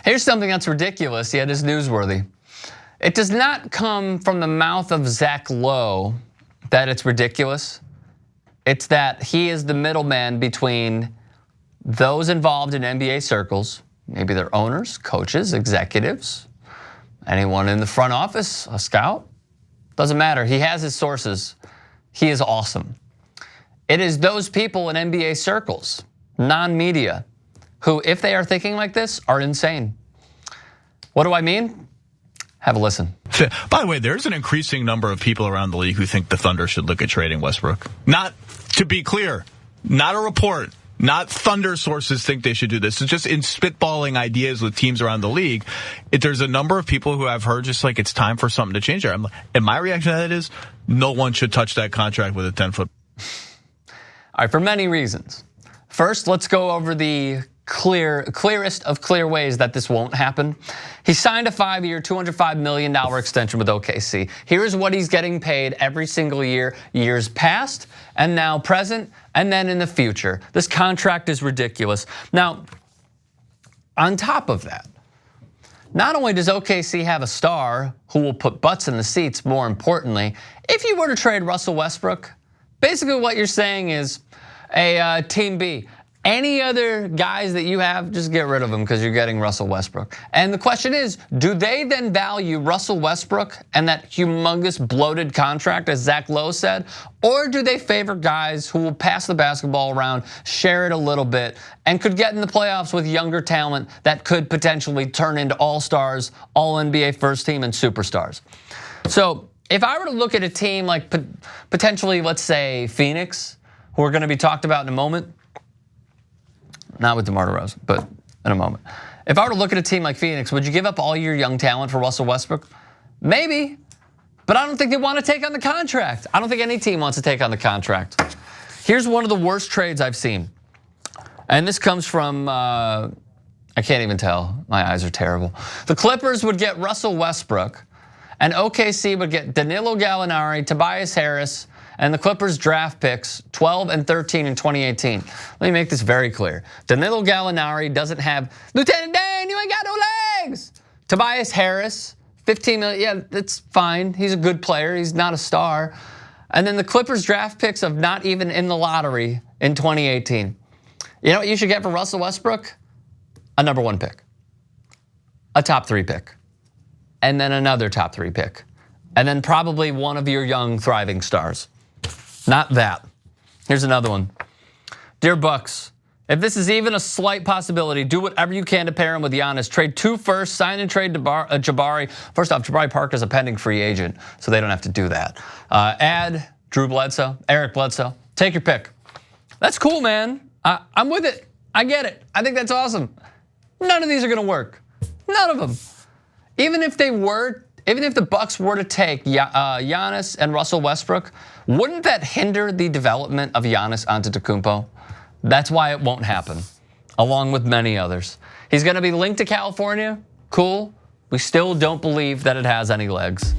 Here's something that's ridiculous yet is newsworthy. It does not come from the mouth of Zach Lowe that it's ridiculous. It's that he is the middleman between those involved in NBA circles, maybe their owners, coaches, executives, anyone in the front office, a scout, doesn't matter. He has his sources. He is awesome. It is those people in NBA circles, non-media, who, if they are thinking like this, are insane. What do I mean? Have a listen. By the way, there's an increasing number of people around the league who think the Thunder should look at trading Westbrook. Not, to be clear, not a report. Not Thunder sources think they should do this. It's just in spitballing ideas with teams around the league. There's a number of people who I've heard just like it's time for something to change there. And my reaction to that is no one should touch that contract with a 10-foot. All right, for many reasons. First, let's go over the clearest of clear ways that this won't happen. He signed a 5-year, $205 million extension with OKC. Here's what he's getting paid every single year, years past and now present, and then in the future. This contract is ridiculous. Now, on top of that, not only does OKC have a star who will put butts in the seats, more importantly, if you were to trade Russell Westbrook, basically what you're saying is, a Team B, any other guys that you have, just get rid of them because you're getting Russell Westbrook. And the question is, do they then value Russell Westbrook and that humongous bloated contract, as Zach Lowe said, or do they favor guys who will pass the basketball around, share it a little bit, and could get in the playoffs with younger talent that could potentially turn into all-stars, all-NBA first team, and superstars? So if I were to look at a team like potentially, let's say, Phoenix, who are going to be talked about in a moment, not with DeMar DeRozan, but in a moment. If I were to look at a team like Phoenix, would you give up all your young talent for Russell Westbrook? Maybe, but I don't think they want to take on the contract. I don't think any team wants to take on the contract. Here's one of the worst trades I've seen. And this comes from, I can't even tell, my eyes are terrible. The Clippers would get Russell Westbrook, and OKC would get Danilo Gallinari, Tobias Harris, and the Clippers draft picks 12 and 13 in 2018. Let me make this very clear. Danilo Gallinari doesn't have, Lieutenant Dan, you ain't got no legs. Tobias Harris, 15 million, yeah, that's fine. He's a good player, he's not a star. And then the Clippers draft picks of not even in the lottery in 2018. You know what you should get for Russell Westbrook? A number 1 pick, a top 3 pick, and then another top 3 pick, and then probably one of your young thriving stars. Not that. Here's another one. Dear Bucks, if this is even a slight possibility, do whatever you can to pair him with Giannis. Trade 2 firsts, sign and trade Jabari. First off, Jabari Parker's a pending free agent, so they don't have to do that. Add Drew Bledsoe, Eric Bledsoe. Take your pick. That's cool, man. I'm with it. I get it. I think that's awesome. None of these are going to work. None of them. Even if the Bucks were to take Giannis and Russell Westbrook, wouldn't that hinder the development of Giannis Antetokounmpo? That's why it won't happen, along with many others. He's going to be linked to California. Cool. We still don't believe that it has any legs.